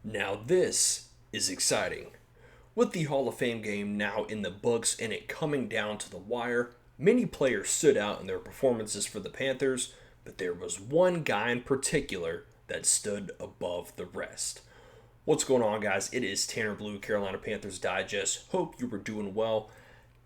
Now this is exciting. With the Hall of Fame game now in the books and it coming down to the wire, many players stood out in their performances for the Panthers, but there was one guy in particular that stood above the rest. What's going on, guys? It is Tanner Blue, Carolina Panthers Digest. Hope you were doing well.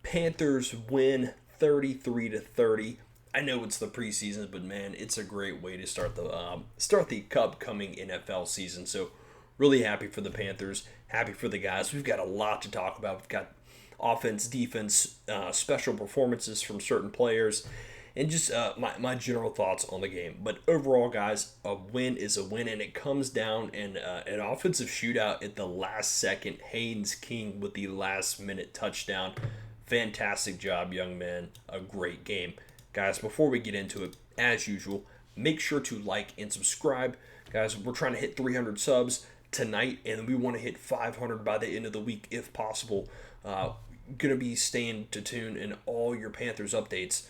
Panthers win 33 to 30. I know it's the preseason, but man, it's a great way to start the upcoming NFL season. So really happy for the Panthers, happy for the guys. We've got a lot to talk about. We've got offense, defense, special performances from certain players, and just my general thoughts on the game. But overall, guys, a win is a win, and it comes down in an offensive shootout at the last second. Haynes King with the last minute touchdown. Fantastic job, young man. A great game. Guys, before we get into it, as usual, make sure to like and subscribe. Guys, we're trying to hit 300 subs tonight, and we want to hit 500 by the end of the week if possible. Going to be staying to tune in all your Panthers updates.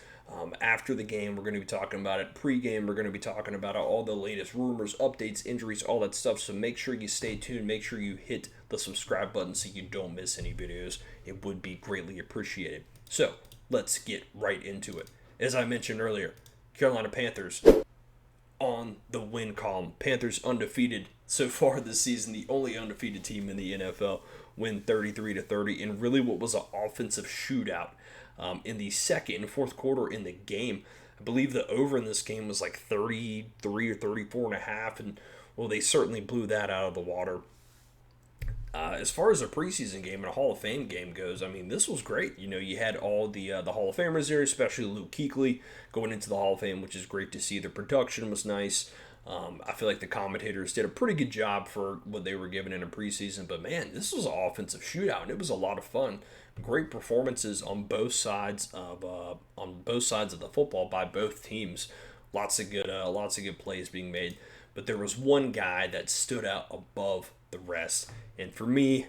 After the game, we're going to be talking about it. Pre-game, we're going to be talking about all the latest rumors, updates, injuries, all that stuff. So make sure you stay tuned. Make sure you hit the subscribe button so you don't miss any videos. It would be greatly appreciated. So let's get right into it. As I mentioned earlier, Carolina Panthers on the win column. Panthers undefeated so far this season, the only undefeated team in the NFL, win 33 to 30, and really what was an offensive shootout in the second and fourth quarter in the game. I believe the over in this game was like 33 or 34 and a half, and well, they certainly blew that out of the water. As far as a preseason game and a Hall of Fame game goes, I mean, this was great. You know, you had all the Hall of Famers there, especially Luke Kuechly going into the Hall of Fame, which is great to see. The production was nice. I feel like the commentators did a pretty good job for what they were given in a preseason. But man, this was an offensive shootout, and it was a lot of fun. Great performances on both sides of the football by both teams. Lots of good plays being made. But there was one guy that stood out above the rest, and for me,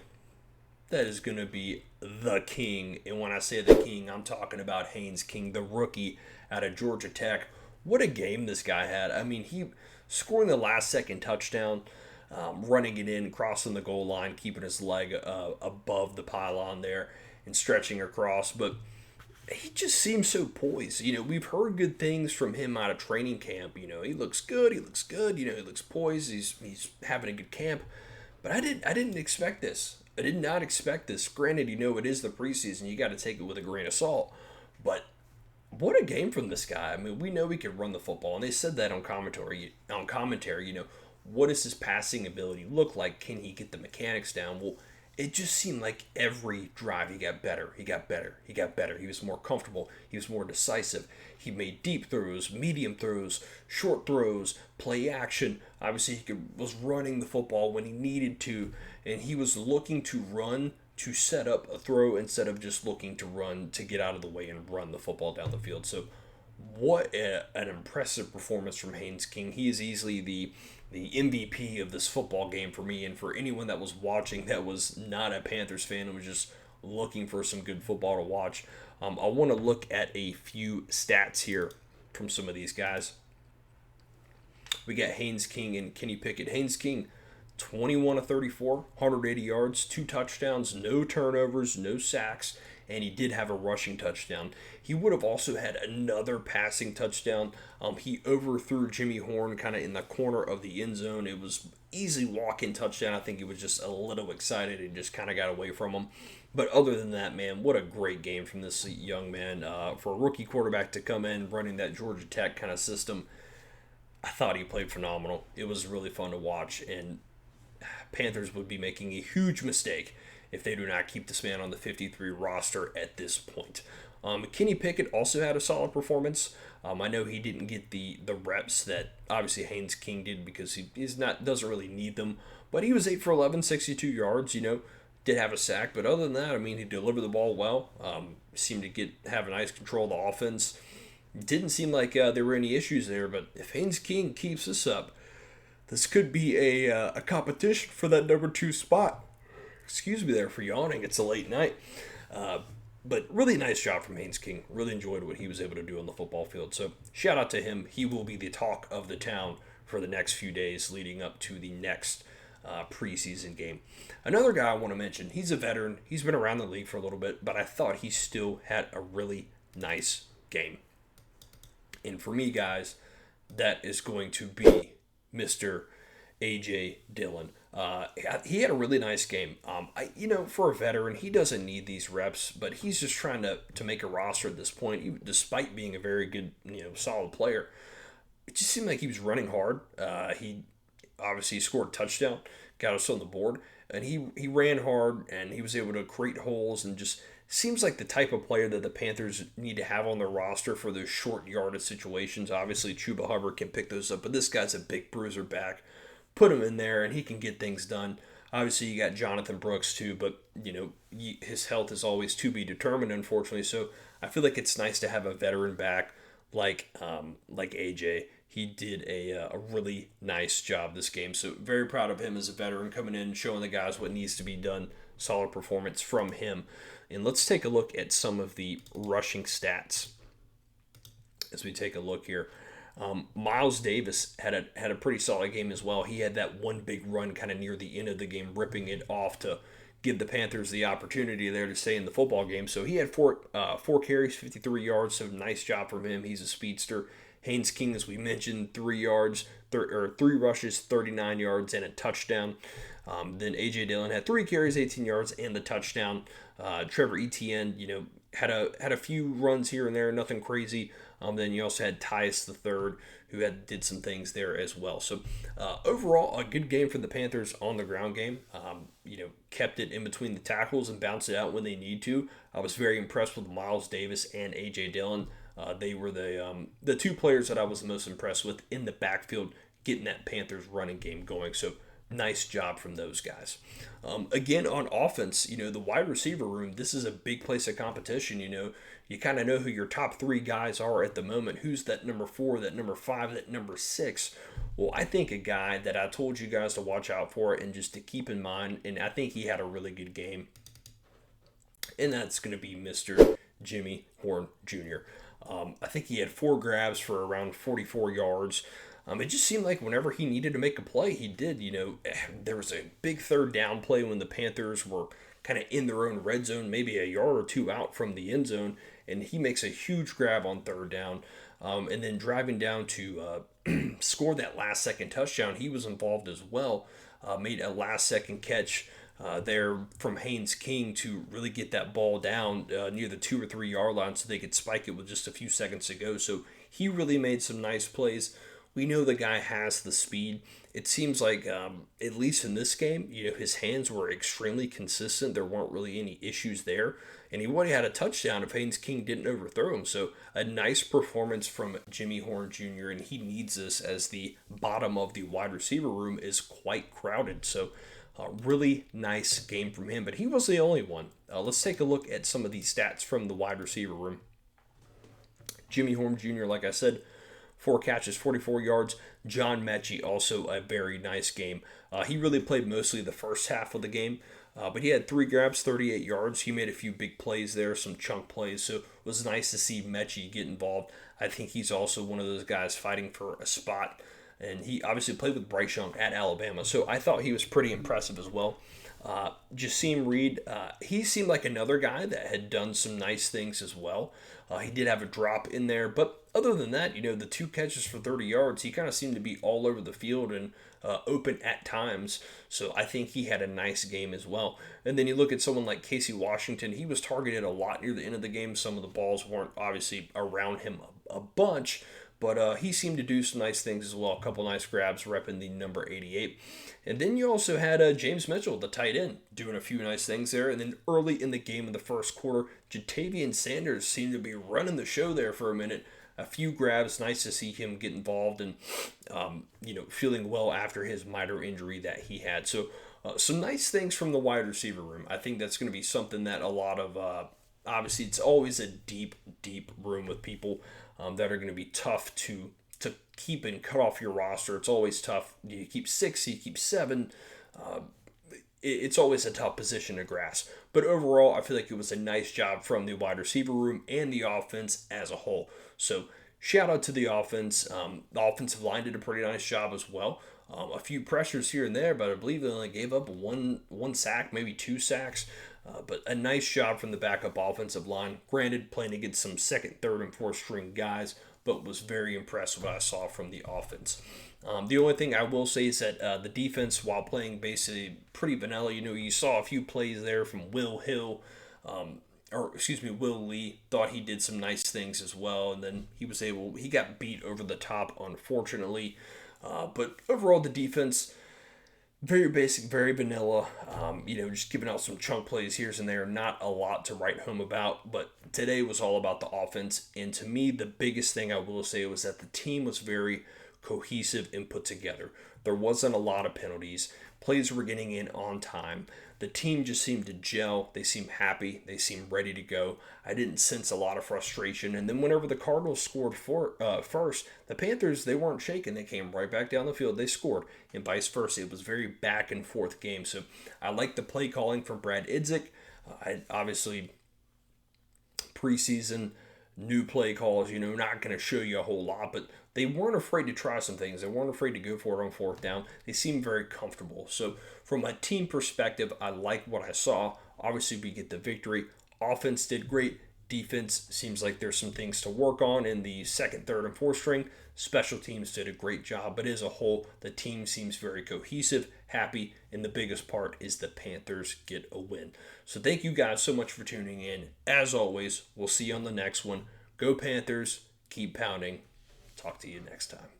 that is going to be the king. And when I say the king, I'm talking about Haynes King, the rookie out of Georgia Tech. What a game this guy had. I mean, he scoring the last second touchdown, running it in, crossing the goal line, keeping his leg above the pylon there and stretching across. But he just seems so poised. You know, we've heard good things from him out of training camp. You know, he looks good. He looks good. You know, he looks poised. He's having a good camp. But I didn't expect this. I did not expect this. Granted, you know, it is the preseason. You got to take it with a grain of salt. But what a game from this guy. I mean, we know he can run the football, and they said that on commentary. You know, what does his passing ability look like? Can he get the mechanics down? Well, it just seemed like every drive he got better. He got better. He got better. He was more comfortable. He was more decisive. He made deep throws, medium throws, short throws, play action. Obviously, was running the football when he needed to, and he was looking to run to set up a throw instead of just looking to run to get out of the way and run the football down the field. So an impressive performance from Haynes King. He is easily the MVP of this football game for me, and for anyone that was watching that was not a Panthers fan and was just looking for some good football to watch. I want to look at a few stats here from some of these guys. We got Haynes King and Kenny Pickett. Haynes King, 21 of 34, 180 yards, 2 touchdowns, no turnovers, no sacks, and he did have a rushing touchdown. He would have also had another passing touchdown. He overthrew Jimmy Horn kind of in the corner of the end zone. It was easy walk-in touchdown. I think he was just a little excited and just kind of got away from him. But other than that, man, what a great game from this young man. For a rookie quarterback to come in running that Georgia Tech kind of system, I thought he played phenomenal. It was really fun to watch, and Panthers would be making a huge mistake if they do not keep this man on the 53 roster at this point. Kenny Pickett also had a solid performance. I know he didn't get the reps that obviously Haynes King did because doesn't really need them. But he was 8 for 11, 62 yards. You know, did have a sack, but other than that, I mean, he delivered the ball well. Seemed to have a nice control of the offense. Didn't seem like there were any issues there. But if Haynes King keeps this up, this could be a competition for that number 2 spot. Excuse me there for yawning. It's a late night. But really nice job from Haynes King. Really enjoyed what he was able to do on the football field. So shout out to him. He will be the talk of the town for the next few days leading up to the next preseason game. Another guy I want to mention, he's a veteran. He's been around the league for a little bit, but I thought he still had a really nice game. And for me, guys, that is going to be Mr. A.J. Dillon. He had a really nice game. For a veteran, he doesn't need these reps, but he's just trying to make a roster at this point, despite being a very good, solid player. It just seemed like he was running hard. He obviously scored a touchdown, got us on the board, and he ran hard, and he was able to create holes, and just seems like the type of player that the Panthers need to have on their roster for those short yardage situations. Obviously, Chuba Hubbard can pick those up, but this guy's a big bruiser back. Put him in there, and he can get things done. Obviously, you got Jonathan Brooks too, but his health is always to be determined, unfortunately. So I feel like it's nice to have a veteran back like AJ. He did a really nice job this game. So very proud of him as a veteran coming in, showing the guys what needs to be done. Solid performance from him. And let's take a look at some of the rushing stats as we take a look here. Miles Davis had a pretty solid game as well. He had that one big run kind of near the end of the game, ripping it off to give the Panthers the opportunity there to stay in the football game. So he had four carries, 53 yards. So nice job from him. He's a speedster. Haynes King, as we mentioned, 3 rushes, 39 yards, and a touchdown. Then A.J. Dillon had 3 carries, 18 yards, and the touchdown. Trevor Etienne, had a few runs here and there, nothing crazy. Then you also had Tyus III, who did some things there as well. So overall, a good game for the Panthers on the ground game. Kept it in between the tackles and bounced it out when they need to. I was very impressed with Miles Davis and A.J. Dillon. They were the 2 players that I was the most impressed with in the backfield, getting that Panthers running game going. So nice job from those guys. Again, on offense, the wide receiver room, this is a big place of competition. You kind of know who your top 3 guys are at the moment. Who's that number 4, that number 5, that number 6? Well, I think a guy that I told you guys to watch out for and just to keep in mind, and I think he had a really good game, and that's going to be Mr. Jimmy Horn Jr. I think he had 4 grabs for around 44 yards. It just seemed like whenever he needed to make a play, he did. There was a big third down play when the Panthers were kind of in their own red zone, maybe a yard or 2 out from the end zone, and he makes a huge grab on third down. And then driving down to score that last-second touchdown, he was involved as well. Made a last-second catch there from Haynes King to really get that ball down near the 2 or 3 yard line so they could spike it with just a few seconds to go. So he really made some nice plays. We know the guy has the speed. It seems like, at least in this game, his hands were extremely consistent. There weren't really any issues there. And he would have had a touchdown if Haynes King didn't overthrow him. So a nice performance from Jimmy Horn Jr., and he needs this as the bottom of the wide receiver room is quite crowded. So really nice game from him, but he was the only one. Let's take a look at some of these stats from the wide receiver room. Jimmy Horn Jr., like I said, 4 catches, 44 yards. John Mechie, also a very nice game. He really played mostly the first half of the game, but he had 3 grabs, 38 yards. He made a few big plays there, some chunk plays, so it was nice to see Mechie get involved. I think he's also one of those guys fighting for a spot, and he obviously played with Bryce Young at Alabama, so I thought he was pretty impressive as well. Jasim Reed, he seemed like another guy that had done some nice things as well. He did have a drop in there, but other than that, the 2 catches for 30 yards, he kind of seemed to be all over the field and open at times. So I think he had a nice game as well. And then you look at someone like Casey Washington, he was targeted a lot near the end of the game. Some of the balls weren't obviously around him a bunch, but he seemed to do some nice things as well. A couple nice grabs, repping the number 88. And then you also had James Mitchell, the tight end, doing a few nice things there. And then early in the game in the first quarter, Jatavian Sanders seemed to be running the show there for a minute. A few grabs, nice to see him get involved and, feeling well after his minor injury that he had. So some nice things from the wide receiver room. I think that's going to be something that a lot of, obviously it's always a deep, deep room with people that are going to be tough to keep and cut off your roster. It's always tough. Do you keep 6? Do you keep 7? It's always a tough position to grasp. But overall, I feel like it was a nice job from the wide receiver room and the offense as a whole. So shout out to the offense. The offensive line did a pretty nice job as well. A few pressures here and there, but I believe they only gave up one sack, maybe 2 sacks. But a nice job from the backup offensive line. Granted, playing against some second, third, and fourth string guys, but was very impressed with what I saw from the offense. The only thing I will say is that the defense, while playing basically pretty vanilla, you saw a few plays there from Will Hill, Will Lee. Thought he did some nice things as well, and then he got beat over the top, unfortunately. But overall, the defense, very basic, very vanilla. Just giving out some chunk plays here and there. Not a lot to write home about, but today was all about the offense. And to me, the biggest thing I will say was that the team was very cohesive and put together. There wasn't a lot of penalties. Plays were getting in on time. The team just seemed to gel. They seemed happy. They seemed ready to go. I didn't sense a lot of frustration. And then whenever the Cardinals scored first, the Panthers, they weren't shaken. They came right back down the field. They scored, and vice versa. It was very back and forth game. So I like the play calling from Brad Idzik. Obviously, preseason, new play calls, not going to show you a whole lot, but they weren't afraid to try some things. They weren't afraid to go for it on fourth down. They seemed very comfortable. So from a team perspective, I like what I saw. Obviously, we get the victory. Offense did great. Defense seems like there's some things to work on in the second, third, and fourth string. Special teams did a great job, but as a whole, the team seems very cohesive, happy, and the biggest part is the Panthers get a win. So thank you guys so much for tuning in. As always, we'll see you on the next one. Go Panthers. Keep pounding. Talk to you next time.